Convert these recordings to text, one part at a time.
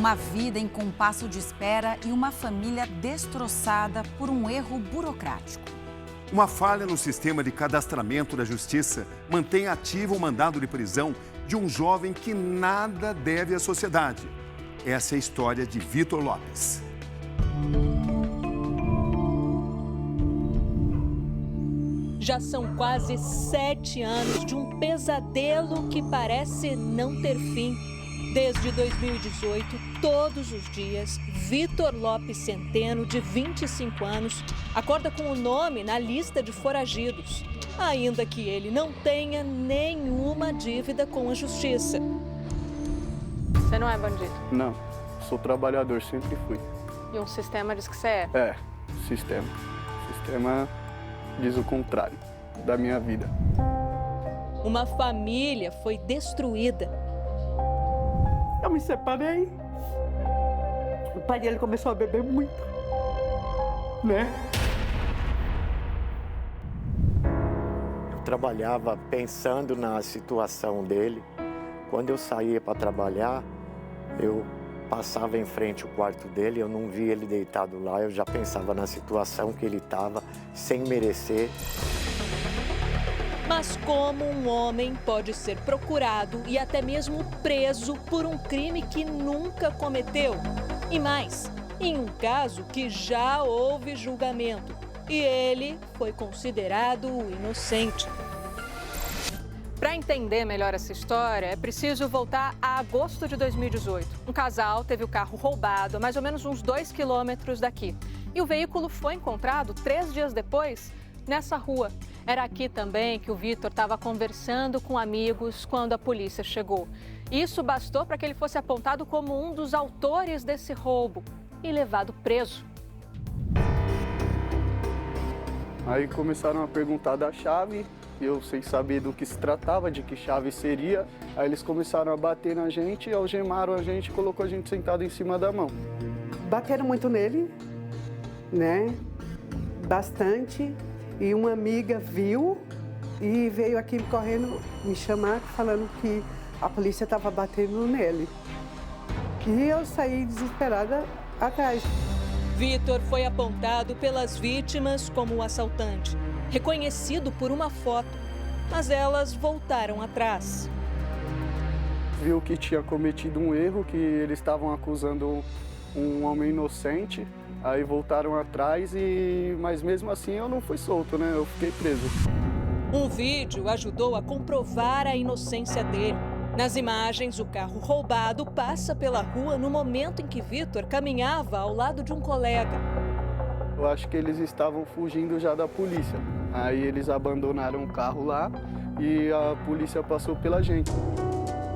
Uma vida em compasso de espera e uma família destroçada por um erro burocrático. Uma falha no sistema de cadastramento da Justiça mantém ativo o mandado de prisão de um jovem que nada deve à sociedade. Essa é a história de Vitor Lopes. Já são quase 7 anos de um pesadelo que parece não ter fim. Desde 2018, todos os dias, Vitor Lopes Centeno, de 25 anos, acorda com o nome na lista de foragidos, ainda que ele não tenha nenhuma dívida com a justiça. Você não é bandido? Não, sou trabalhador, sempre fui. E um sistema diz que você é? É, sistema. Sistema diz o contrário da minha vida. Uma família foi destruída. Eu me separei. O pai dele começou a beber muito, né? Eu trabalhava pensando na situação dele. Quando eu saía para trabalhar, eu passava em frente ao quarto dele, eu não via ele deitado lá, eu já pensava na situação que ele estava, sem merecer. Mas como um homem pode ser procurado e até mesmo preso por um crime que nunca cometeu? E mais, em um caso que já houve julgamento e ele foi considerado inocente. Para entender melhor essa história, é preciso voltar a agosto de 2018. Um casal teve o carro roubado a mais ou menos uns 2 quilômetros daqui. E o veículo foi encontrado 3 dias depois, nessa rua. Era aqui também que o Vitor estava conversando com amigos quando a polícia chegou. Isso bastou para que ele fosse apontado como um dos autores desse roubo e levado preso. Aí começaram a perguntar da chave, eu sem saber do que se tratava, de que chave seria. Aí eles começaram a bater na gente, algemaram a gente e colocou a gente sentado em cima da mão. Bateram muito nele, né? Bastante. E uma amiga viu e veio aqui correndo me chamar, falando que a polícia estava batendo nele. E eu saí desesperada atrás. Vitor foi apontado pelas vítimas como o assaltante, reconhecido por uma foto, mas elas voltaram atrás. Viu que tinha cometido um erro, que eles estavam acusando um homem inocente. Aí voltaram atrás, mas mesmo assim eu não fui solto, né? Eu fiquei preso. Um vídeo ajudou a comprovar a inocência dele. Nas imagens, o carro roubado passa pela rua no momento em que Vitor caminhava ao lado de um colega. Eu acho que eles estavam fugindo já da polícia. Aí eles abandonaram o carro lá e a polícia passou pela gente.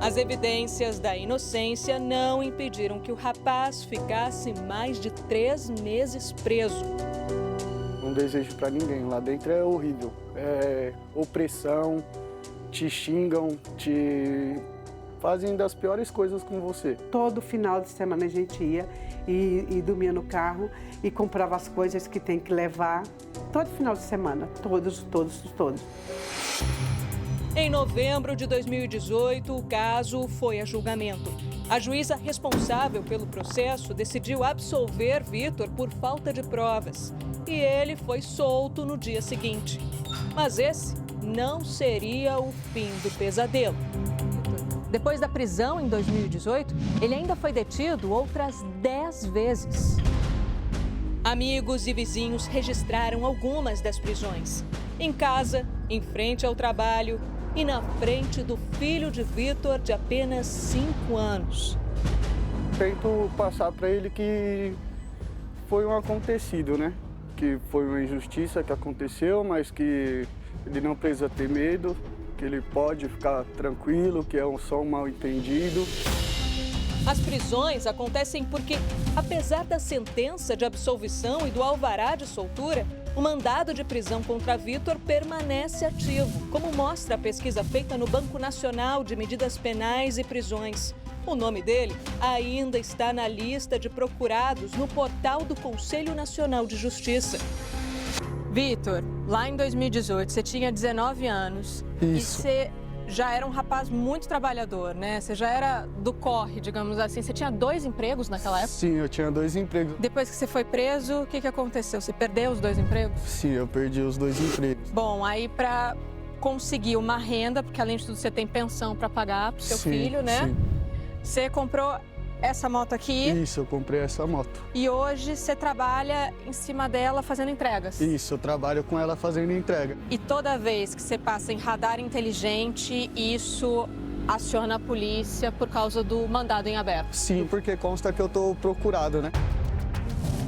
As evidências da inocência não impediram que o rapaz ficasse mais de 3 meses preso. Não desejo para ninguém, lá dentro é horrível. É opressão, te xingam, te fazem das piores coisas com você. Todo final de semana a gente ia e dormia no carro e comprava as coisas que tem que levar. Todo final de semana, todos. Em novembro de 2018, o caso foi a julgamento. A juíza responsável pelo processo decidiu absolver Vitor por falta de provas. E ele foi solto no dia seguinte. Mas esse não seria o fim do pesadelo. Depois da prisão em 2018, ele ainda foi detido outras 10 vezes. Amigos e vizinhos registraram algumas das prisões. Em casa, em frente ao trabalho e na frente do filho de Vitor, de apenas 5 anos. Tento passar para ele que foi um acontecido, né? Que foi uma injustiça que aconteceu, mas que ele não precisa ter medo, que ele pode ficar tranquilo, que é só um mal-entendido. As prisões acontecem porque, apesar da sentença de absolvição e do alvará de soltura, o mandado de prisão contra Vitor permanece ativo, como mostra a pesquisa feita no Banco Nacional de Medidas Penais e Prisões. O nome dele ainda está na lista de procurados no portal do Conselho Nacional de Justiça. Vitor, lá em 2018, você tinha 19 anos. Isso. E você já era um rapaz muito trabalhador, né? Você já era do corre, digamos assim. Você tinha 2 empregos naquela época? Sim, eu tinha 2 empregos. Depois que você foi preso, o que aconteceu? Você perdeu os 2 empregos? Sim, eu perdi os 2 empregos. Bom, aí para conseguir uma renda, porque além de tudo você tem pensão para pagar pro seu filho, né? Sim. Você comprou essa moto aqui. Isso, eu comprei essa moto. E hoje você trabalha em cima dela fazendo entregas. Isso, eu trabalho com ela fazendo entrega. E toda vez que você passa em radar inteligente, isso aciona a polícia por causa do mandado em aberto? Sim, porque consta que eu tô procurado, né?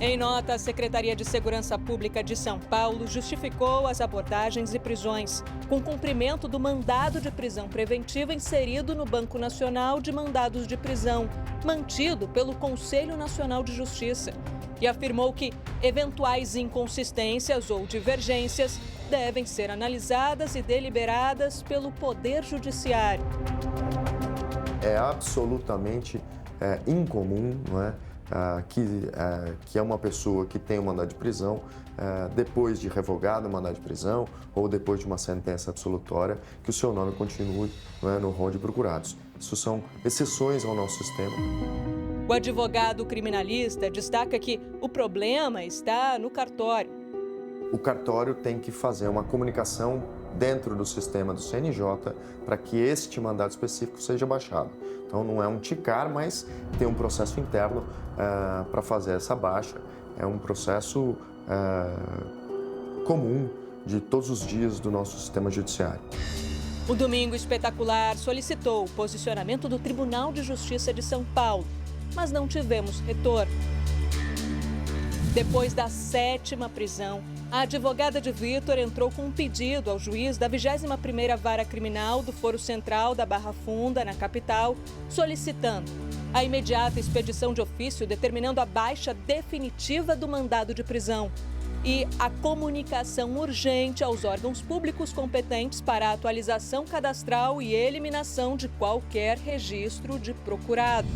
Em nota, a Secretaria de Segurança Pública de São Paulo justificou as abordagens e prisões com cumprimento do mandado de prisão preventiva inserido no Banco Nacional de Mandados de Prisão, mantido pelo Conselho Nacional de Justiça, e afirmou que eventuais inconsistências ou divergências devem ser analisadas e deliberadas pelo Poder Judiciário. É absolutamente incomum, não é? Que é uma pessoa que tem um mandado de prisão, depois de revogado o mandado de prisão ou depois de uma sentença absolutória, que o seu nome continue, não é, no rol de procurados. Isso são exceções ao nosso sistema. O advogado criminalista destaca que o problema está no cartório. O cartório tem que fazer uma comunicação dentro do sistema do CNJ para que este mandado específico seja baixado. Então não é um ticar, mas tem um processo interno para fazer essa baixa. É um processo comum de todos os dias do nosso sistema judiciário. O Domingo Espetacular solicitou o posicionamento do Tribunal de Justiça de São Paulo, mas não tivemos retorno. Depois da 7ª prisão, a advogada de Vitor entrou com um pedido ao juiz da 21ª Vara Criminal do Foro Central da Barra Funda, na capital, solicitando a imediata expedição de ofício determinando a baixa definitiva do mandado de prisão e a comunicação urgente aos órgãos públicos competentes para a atualização cadastral e eliminação de qualquer registro de procurado.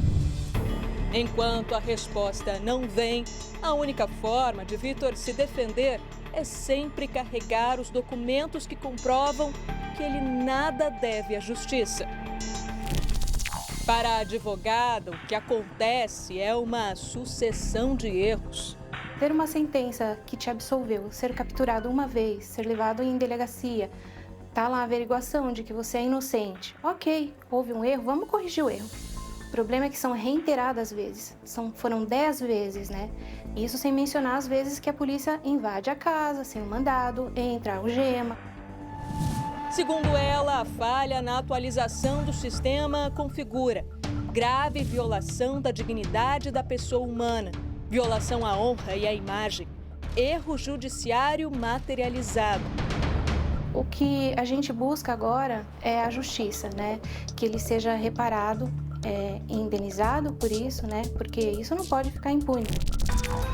Enquanto a resposta não vem, a única forma de Vitor se defender é sempre carregar os documentos que comprovam que ele nada deve à justiça. Para a advogada, o que acontece é uma sucessão de erros. Ter uma sentença que te absolveu, ser capturado uma vez, ser levado em delegacia, tá lá a averiguação de que você é inocente. Ok, houve um erro, vamos corrigir o erro. O problema é que são reiteradas vezes, foram 10 vezes, né? Isso sem mencionar as vezes que a polícia invade a casa, sem o mandado, entra, algema. Segundo ela, a falha na atualização do sistema configura grave violação da dignidade da pessoa humana, violação à honra e à imagem, erro judiciário materializado. O que a gente busca agora é a justiça, né? Que ele seja reparado, indenizado por isso, né? Porque isso não pode ficar impune.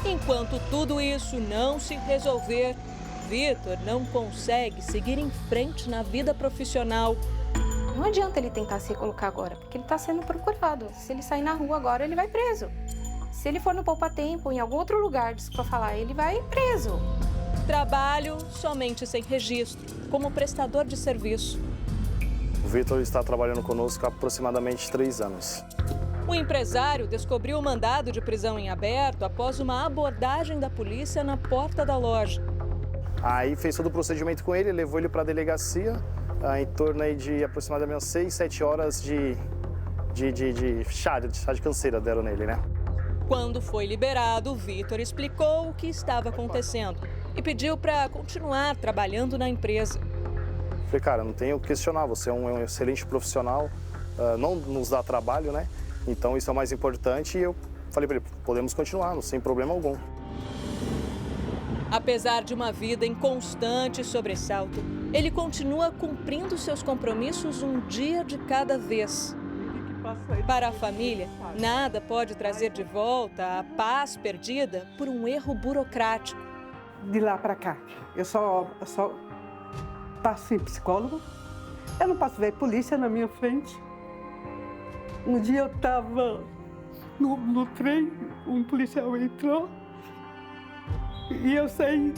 Enquanto tudo isso não se resolver, Vitor não consegue seguir em frente na vida profissional. Não adianta ele tentar se colocar agora, porque ele está sendo procurado. Se ele sair na rua agora, ele vai preso. Se ele for no poupa-tempo, em algum outro lugar, disso para falar, ele vai preso. Trabalho somente sem registro, como prestador de serviço. O Vitor está trabalhando conosco há aproximadamente 3 anos. O empresário descobriu o mandado de prisão em aberto após uma abordagem da polícia na porta da loja. Aí fez todo o procedimento com ele, levou ele para a delegacia, em torno aí de aproximadamente 6, 7 horas de chá de canseira deram nele, né? Quando foi liberado, Vitor explicou o que estava acontecendo e pediu para continuar trabalhando na empresa. Falei, cara, não tenho o que questionar, você é um excelente profissional, não nos dá trabalho, né? Então isso é o mais importante e eu falei para ele, podemos continuar, sem problema algum. Apesar de uma vida em constante sobressalto, ele continua cumprindo seus compromissos um dia de cada vez. Para a família, nada pode trazer de volta a paz perdida por um erro burocrático. De lá para cá, eu só passo em psicólogo, eu não posso ver polícia na minha frente. Um dia eu estava no trem, um policial entrou e eu saí.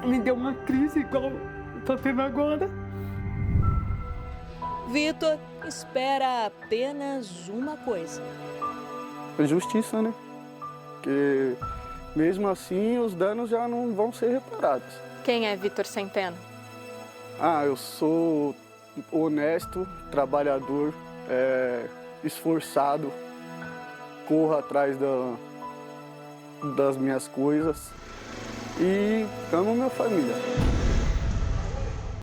Me deu uma crise igual estou tendo agora. Vitor espera apenas uma coisa: Justiça, né? Porque mesmo assim os danos já não vão ser reparados. Quem é Vitor Centeno? Eu sou honesto, trabalhador, esforçado, corro atrás das minhas coisas e amo minha família.